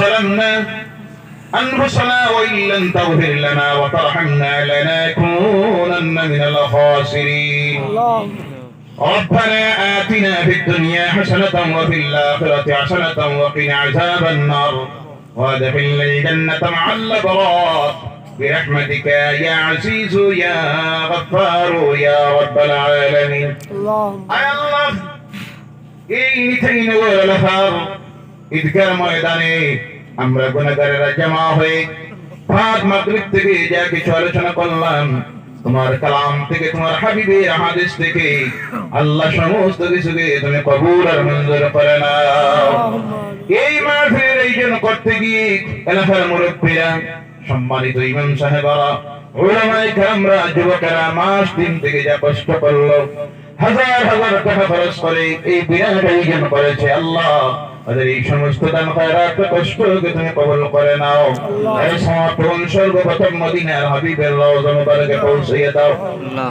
ظلمنا أنفسنا وإن لم تغفر لنا وترحمنا لنكونن من الخاسرين ربنا آتنا في الدنيا حسنة وفي الآخرة حسنة وقنا عذاب النار وادخلنا الجنة مع الأبرار برحمتك يا عزيز يا غفار يا رب العالمين أي الله إنتين ولفار ঈদগার ময়দানে আমরা গুনাহগারেরা জমা হয়ে রাত মাগরিব থেকে যা কিছু আলোচনা করলাম তোমার কালাম থেকে তোমার হাবিবের হাদিস থেকে আল্লাহ সমস্ত কিছুকে তুমি কবুল আর মঞ্জুর করে নাও। এই মাহফিলের আয়োজন করতে গিয়ে এলাকার মুরব্বিরা, সম্মানিত ইমাম সাহেবরা, উলামায়ে কেরামরা, যুবকেরা মাস দিন থেকে যা কষ্ট করলো, হাজার হাজার টাকা খরচ করে এই বিরাট আয়োজন করেছে, আল্লাহ আমাদের এই সমস্ত দান খয়রাত কষ্টকে তুমি কবুল করে নাও। এই সমর্পণ সর্বপ্রথম মদিনার হাবিবের রওজা মুবারকে পৌঁছিয়ে দাও।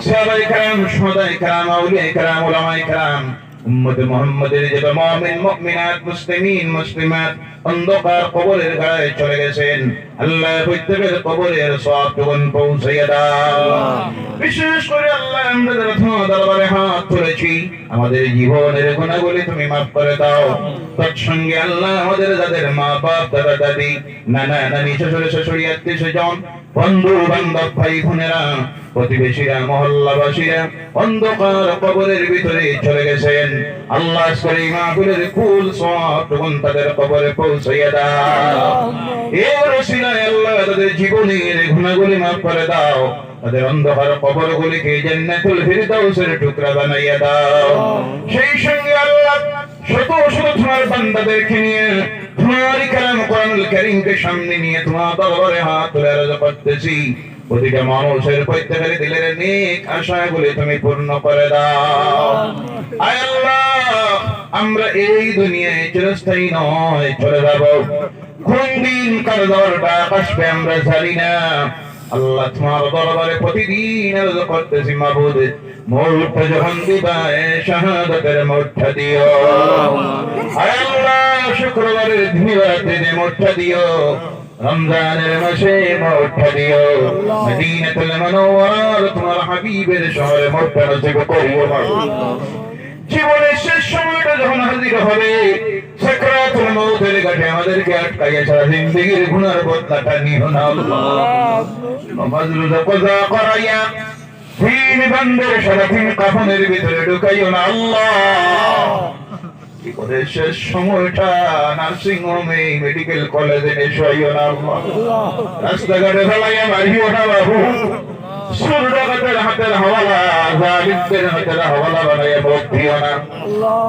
সাহাবায়ে কেরাম, শুহাদায়ে কেরাম, আউলিয়ায়ে কেরাম, উলামায়ে কেরাম, উম্মতে মুহাম্মাদের যে মুমিন মুমিনাত, মুসলিমিন মুসলিমাত অন্ধকার কবরের গায়ে চলে গেছেন, আল্লাহ প্রত্যেকের কবরের সওয়াব যখন পৌঁছিয়ে দাও। বিশেষ করে আল্লাহ আমাদের তোমার দরবারে হাত তুলেছি, আমাদের জীবনের গুনাহগুলি তুমি মাফ করে দাও। তৎসঙ্গে আল্লাহ আমাদের যাদের মা বাপ, দাদা দাদি, নানা নানি, শ্বশুর শাশুড়ি, আত্মীয় স্বজন, বন্ধু বান্ধব, ভাই বোনেরা, প্রতিবেশীরা, মহল্লাবাসীরা অন্ধকার কবরের ভিতরে চলে গেছেন, আল্লাহ করে মাহফিলের কুল সওয়াব তখন তাদের কবরে পৌঁছাইয়া দাও। এর ওসিলায় আল্লাহ তাদের জীবনের গুনাহগুলি মাফ করে দাও, তাদের অন্ধকার কবরগুলিকে জান্নাতুল ফিরদাউসের টুকরা বানাইয়া দাও। সেই সঙ্গে আল্লাহ শত শত তোমার বান্দাদেরকে নিয়ে তোমার কালাম কোরআনুল কারীমকে সামনে নিয়ে তোমার দরবারে হাত তুলে আরজ করতেছি, প্রতিটা মানুষের প্রত্যেকের দিলের নেক আশাগুলি তুমি পূর্ণ করে দাও। আয় আল্লাহ, আমরা এই দুনিয়ায় চিরস্থায়ী নয়, চলে যাব, কোন দিন কার দরটা আসবে আমরা জানি না। আল্লাহ তোমার দরবারে প্রতিদিন আরজ করতেছি, মাবুদ মৌতটা যখন দিবা শাহাদাতের মৌতটা দিও। আয় আল্লাহ, শুক্রবারের ধীরাতে যে মৌতটা দিও, রমজানের মাসে মৌতটা দিও, মদিনাতুল মুনাওয়ারার তোমার হাবিবের শহরে মৌতটা নসিব করিও। জীবনের শেষ সময়টা যখন হাজির হবে, সাকরাতুল মউতের ঘাটে আমাদেরকে আটকাইয়া সারা জিন্দেগীর গুনার বদলাটা নিও না আল্লাহ। নামাজ রোজা কজা করাইয়া তিন বান্দার সারাদিন কাফনের ভিতরে ঢুকাইও না আল্লাহ। জীবনের শেষ সময়টা নার্সিং হোমে, মেডিকেল কলেজে নেশাইও না আল্লাহ। রাস্তাঘাটে ফেলাইয়া মারিও না বাবু। সুরডাকাতের হাতের হাওয়ালা, জালিমদের হাতের হাওয়ালা বানাইয়া ভোট দিও না।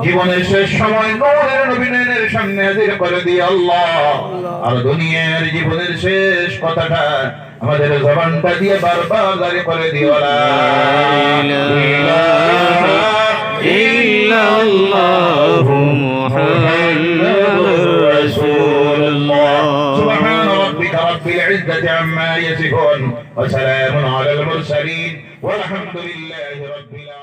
জীবনের শেষ সময় নূরের নবীনের সামনে হাজির করে দিও আল্লাহ। আর দুনিয়ার জীবনের শেষ কথাটা আমাদের জবানটা দিয়ে বারবার জারি করে দিও লা ইলাহা ইল্লাল্লাহু মুহাম্মাদুর রাসূলুল্লাহ। সুবহান রাব্বিকা রাব্বিল ইজ্জাতি আম্মা ইয়াসিফুন ওয়া সালামুন আলাল মুরসালিন ওয়ালহামদুলিল্লাহি রাব্বিল আলামিন।